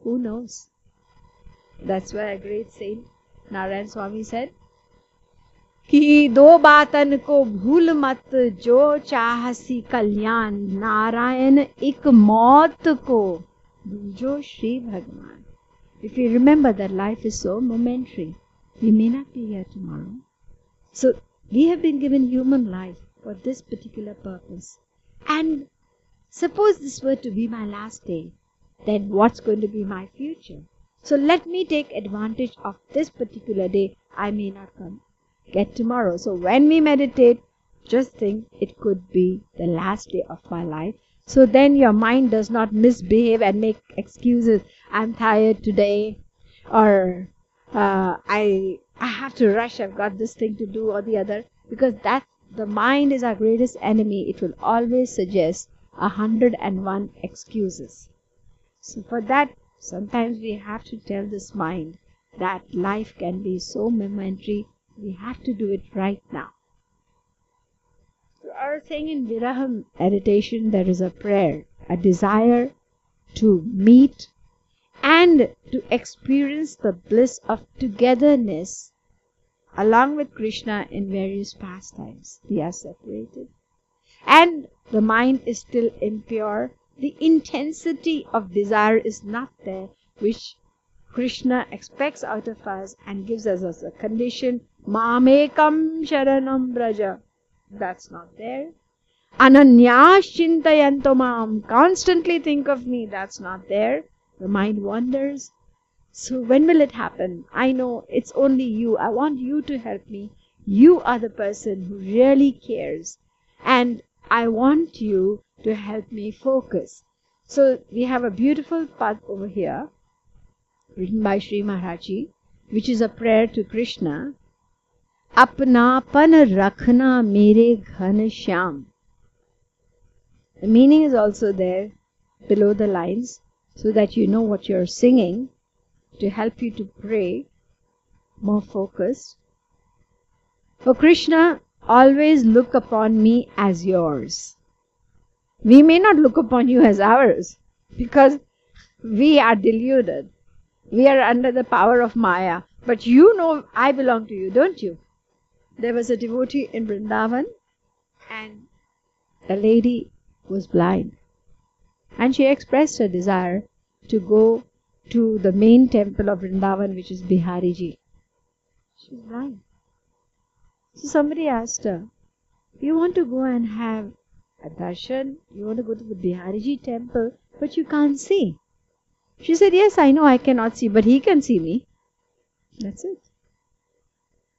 Who knows? That's why a great saint, Narayan Swami, said, कि दो बातन को भूल मत जो चाहसी कल्याण नारायण एक मौत को जो Shri Bhagavan. If you remember that life is so momentary, we may not be here tomorrow. So we have been given human life for this particular purpose. And suppose this were to be my last day, then what's going to be my future? So let me take advantage of this particular day. I may not get tomorrow. So when we meditate, just think it could be the last day of my life. So then your mind does not misbehave and make excuses. I'm tired today, or I have to rush, I've got this thing to do or the other. Because that the mind is our greatest enemy. It will always suggest 101 excuses. So for that, sometimes we have to tell this mind that life can be so momentary. We have to do it right now. So our thing in Viraha meditation, there is a prayer, a desire to meet and to experience the bliss of togetherness along with Krishna in various pastimes. We are separated. And the mind is still impure. The intensity of desire is not there, which Krishna expects out of us and gives us as a condition. Mamekam sharanam braja. That's not there. Ananyas chintayanto mam. Constantly think of me. That's not there. The mind wanders. So when will it happen? I know it's only you. I want you to help me. You are the person who really cares. And I want you to help me focus. So we have a beautiful pad over here, written by Sri Maharaj Ji, which is a prayer to Krishna. अपनापन रखना मेरे घन Shyam. The meaning is also there below the lines so that you know what you're singing to help you to pray more focused. Oh Krishna, always look upon me as yours. We may not look upon you as ours because we are deluded. We are under the power of Maya. But you know I belong to you, don't you? There was a devotee in Vrindavan and the lady was blind. And she expressed her desire to go to the main temple of Vrindavan, which is Bihariji. She was blind. So somebody asked her, you want to go and have a darshan, you want to go to the Bihariji temple, but you can't see. She said, yes, I know I cannot see, but he can see me. That's it.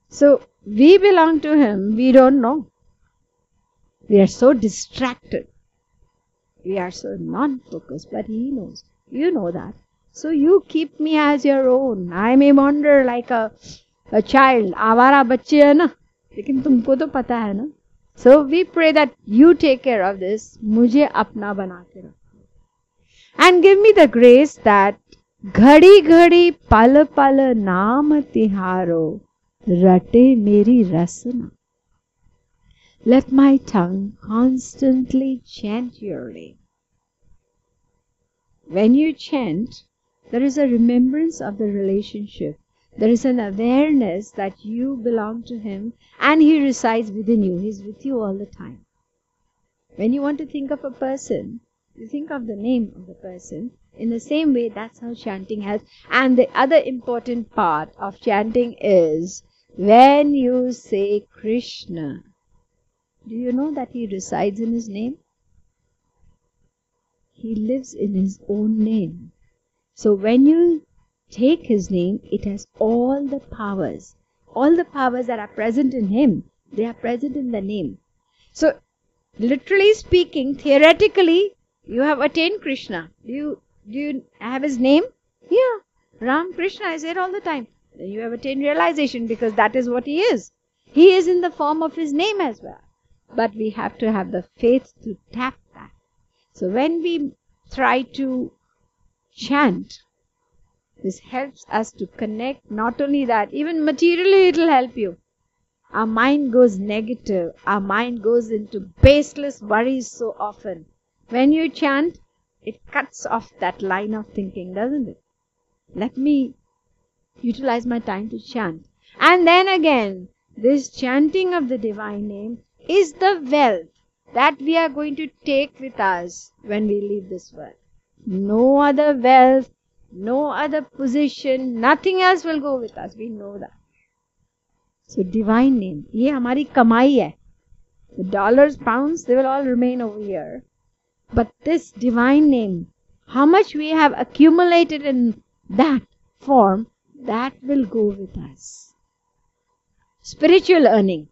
So, we belong to him, we don't know. We are so distracted. We are so non-focused, but he knows. You know that. So, you keep me as your own. I may wander like a child. आवारा बच्चे है ना, लेकिन तुमको तो पता है ना. So, we pray that you take care of this. मुझे अपना बना के रखो. And give me the grace that घड़ी घड़ी पल पल नाम तिहारो रटे मेरी रसना. Let my tongue constantly chant your name. When you chant, there is a remembrance of the relationship. There is an awareness that you belong to him and he resides within you. He is with you all the time. When you want to think of a person, you think of the name of the person. In the same way, that's how chanting helps. And the other important part of chanting is when you say Krishna. Do you know that he resides in his name? He lives in his own name. So when you take his name, it has all the powers. All the powers that are present in him, they are present in the name. So, literally speaking, theoretically, you have attained Krishna. Do you have his name? Yeah. Ram Krishna, I say it all the time. Then you have attained realization because that is what he is. He is in the form of his name as well. But we have to have the faith to tap that. So when we try to chant, this helps us to connect. Not only that, even materially it will help you. Our mind goes negative. Our mind goes into baseless worries so often. When you chant, it cuts off that line of thinking, doesn't it? Let me utilize my time to chant. And then again, this chanting of the divine name is the wealth that we are going to take with us when we leave this world. No other wealth, no other position, nothing else will go with us. We know that. So divine name, ये हमारी कमाई है. The dollars, pounds, they will all remain over here. But this divine name, how much we have accumulated in that form, that will go with us. Spiritual earning.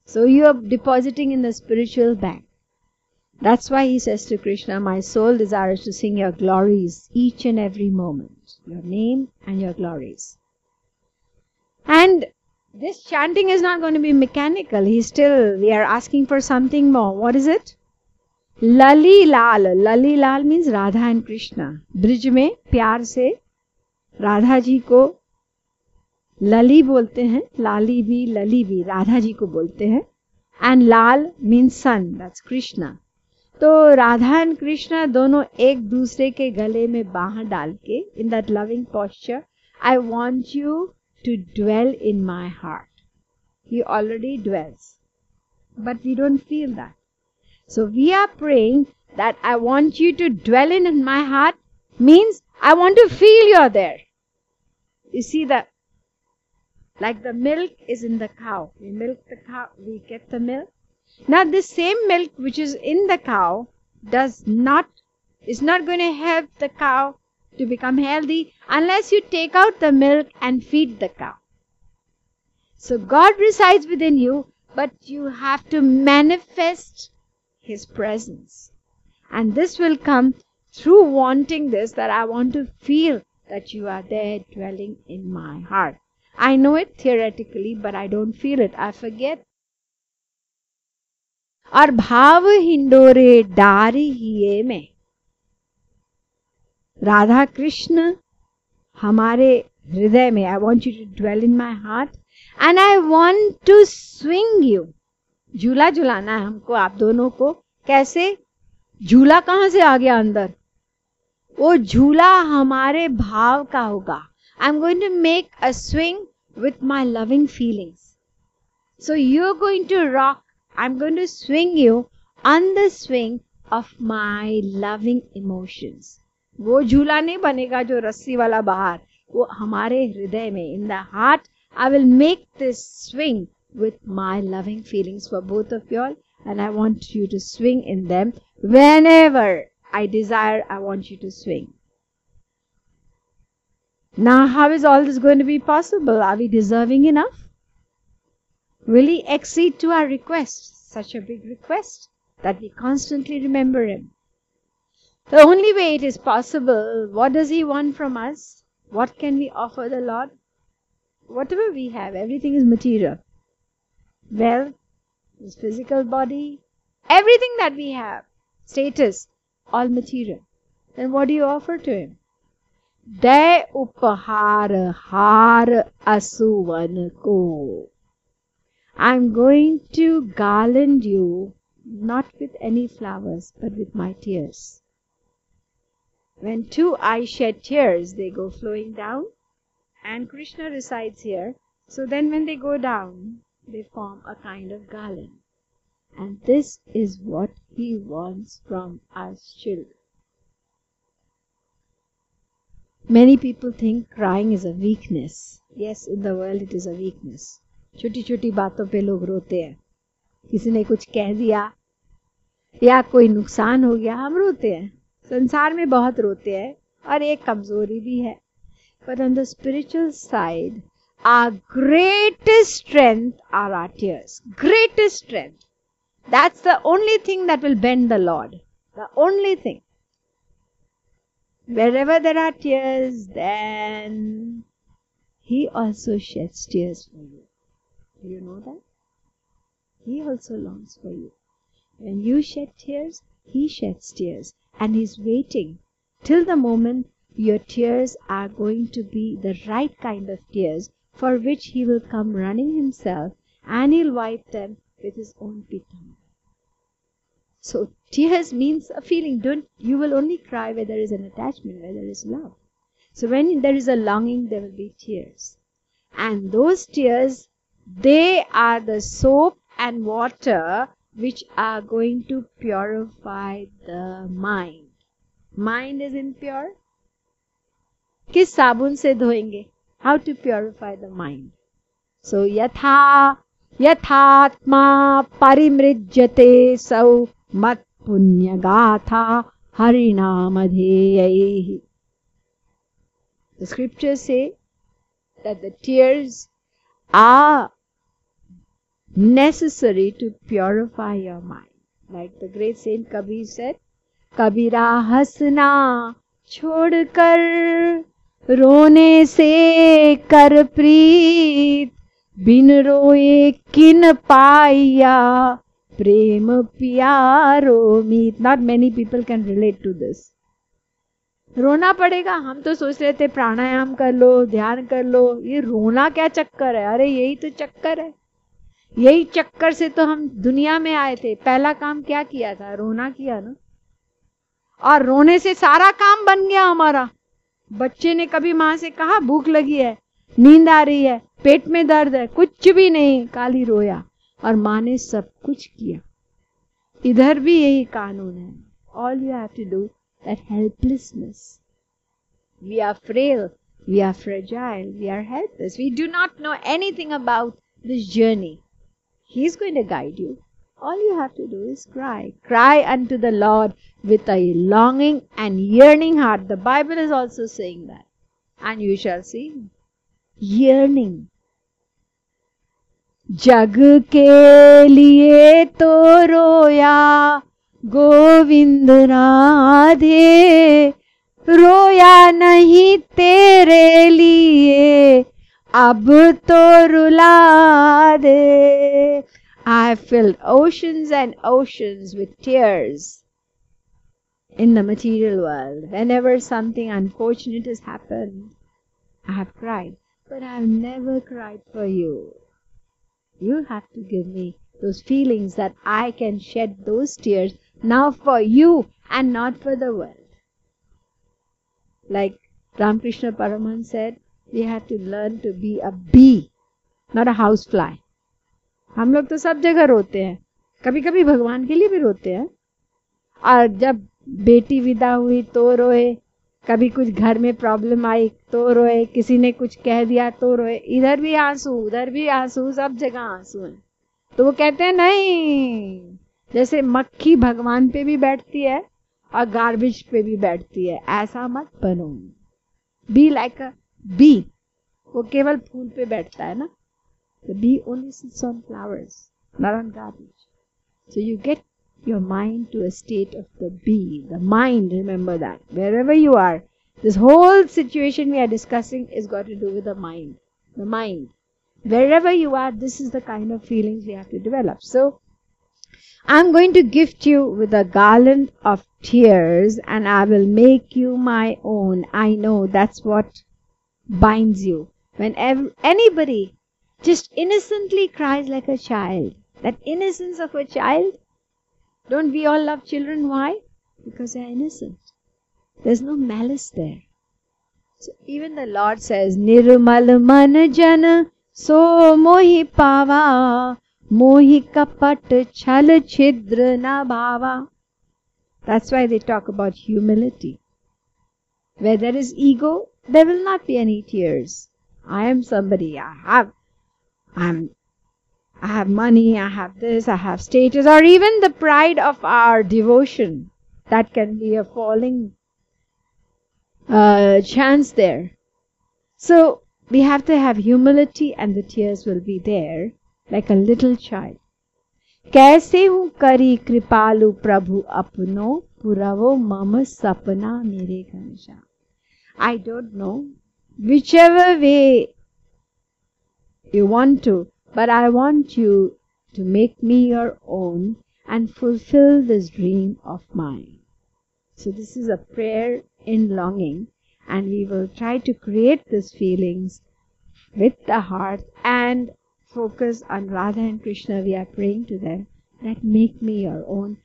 So you are depositing in the spiritual bank. That's why he says to Krishna, my soul desires to sing your glories each and every moment. Your name and your glories. And this chanting is not going to be mechanical. We are asking for something more. What is it? Lali Lal. Lali Lal means Radha and Krishna. Bridge में प्यार से राधा जी को लली बोलते हैं. लाली भी लली भी राधा जी को बोलते हैं. And Lal means son. That's Krishna. तो राधा and Krishna दोनों एक दूसरे के गले में बाह डाल के in that loving posture, I want you to dwell in my heart. He already dwells. But we don't feel that. So we are praying that I want you to dwell in my heart means I want to feel you're there. You see like the milk is in the cow. We milk the cow, we get the milk. Now this same milk which is in the cow is not going to help the cow to become healthy unless you take out the milk and feed the cow. So God resides within you, but you have to manifest his presence. And this will come through wanting this, that I want to feel that you are there dwelling in my heart. I know it theoretically, but I don't feel it. I forget. और भाव हिंडोरे डारी हिये में, राधा कृष्ण हमारे हृदय में. I want you to dwell in my heart and I want to swing you. झूला झुलाना है हमको, आप दोनों को. कैसे? झूला कहां से आ गया अंदर? वो झूला हमारे भाव का होगा. I'm going to make a swing with my loving feelings. So you're going to rock. I'm going to swing you on the swing of my loving emotions. वो झूला नहीं बनेगा जो रस्सी वाला बाहर, वो हमारे हृदय में. In the heart, I will make this swing with my loving feelings for both of you all, and I want you to swing in them whenever I desire. I want you to swing. Now, how is all this going to be possible? Are we deserving enough? Will He accede to our request? Such a big request that we constantly remember Him. The only way it is possible, what does He want from us? What can we offer the Lord? Whatever we have, everything is material. Wealth, His physical body, everything that we have, status, all material. Then what do you offer to Him? Day upahar har asuvan ko. I'm going to garland you, not with any flowers, but with my tears. When two eyes shed tears, they go flowing down, and Krishna resides here. So then when they go down, they form a kind of garland. And this is what He wants from us children. Many people think crying is a weakness. Yes, in the world it is a weakness. छोटी छोटी बातों पे लोग रोते हैं. किसी ने कुछ कह दिया या कोई नुकसान हो गया, हम रोते हैं. संसार में बहुत रोते हैं और एक कमजोरी भी है. But on the spiritual side, our greatest strength are our tears. Greatest strength. That's the only thing that will bend the Lord. The only thing. Wherever there are tears, then He also sheds tears for you. Do you know that? He also longs for you. When you shed tears, He sheds tears. And He's waiting till the moment your tears are going to be the right kind of tears, for which He will come running Himself and He'll wipe them with His own pitanga. So tears means a feeling. You will only cry where there is an attachment, where there is love. So when there is a longing, there will be tears. And those tears, they are the soap and water which are going to purify the mind. Mind is impure. किस साबुन से धोएंगे? How to purify the mind? So यथा यथात्मा परिमृज्यते सौ मत पुण्य गाथा हरिनामधेयैः. The scriptures say that the tears are necessary to purify your mind. Like the great saint Kabir said, Kabira hasna छोड़कर रोने से कर प्रीत, बिन रोए किन पाया प्रेम प्यारो मीत. Not many people can relate to this. रोना पड़ेगा. हम तो सोच रहे थे प्राणायाम कर लो, ध्यान कर लो. ये रोना क्या चक्कर है? अरे यही तो चक्कर है. यही चक्कर से तो हम दुनिया में आए थे. पहला काम क्या किया था? रोना किया ना. और रोने से सारा काम बन गया हमारा. बच्चे ने कभी माँ से कहा भूख लगी है, नींद आ रही है, पेट में दर्द है? कुछ भी नहीं, खाली रोया और माँ ने सब कुछ किया. इधर भी यही कानून है. All you have to do, that helplessness. We are frail, we are fragile, we are helpless. We do not know anything about this journey. He is going to guide you. All you have to do is cry. Cry unto the Lord with a longing and yearning heart. The Bible is also saying that. And you shall see. Yearning. जग के लिए तो रोया गोविंद राधे, रोया नहीं तेरे लिए अब तो रुला दे. I have filled oceans and oceans with tears in the material world. Whenever something unfortunate has happened, I have cried. But I have never cried for you. You have to give me those feelings that I can shed those tears now for you and not for the world. Like Ramakrishna Paramahansa said, we have to learn to be a bee, not a housefly. हम लोग तो सब जगह रोते हैं, कभी कभी भगवान के लिए भी रोते हैं. और जब बेटी विदा हुई तो रोए, कभी कुछ घर में प्रॉब्लम आई तो रोए, किसी ने कुछ कह दिया तो रोए. इधर भी आंसू उधर भी आंसू, सब जगह आंसू हैं. तो वो कहते हैं नहीं, जैसे मक्खी भगवान पे भी बैठती है और गार्बेज पे भी बैठती है, ऐसा मत बनो. Be like a bee. वो केवल फूल पे बैठता है ना. The bee only sits on flowers, not on garbage. So you get your mind to a state of the bee. The mind, remember that. Wherever you are, this whole situation we are discussing is got to do with the mind. The mind. Wherever you are, this is the kind of feelings we have to develop. So, I'm going to gift you with a garland of tears and I will make you my own. I know that's what binds you. Whenever anybody just innocently cries like a child, that innocence of a child, don't we all love children? Why? Because they are innocent. There's no malice there. So even the Lord says, Nirmal man jana so mohi pava, mohi kapat chal chidra na bhava. That's why they talk about humility. Where there is ego, there will not be any tears. I am somebody, I have money, I have this, I have status, or even the pride of our devotion. That can be a falling chance there. So we have to have humility and the tears will be there like a little child. कैसे हूँ करी कृपालु प्रभु अपनो Purwo मम सपना मेरे Ghanshyam. I don't know whichever way you want to, but I want you to make me your own and fulfill this dream of mine. So this is a prayer in longing, and we will try to create these feelings with the heart and focus on Radha and Krishna. We are praying to them that make me your own.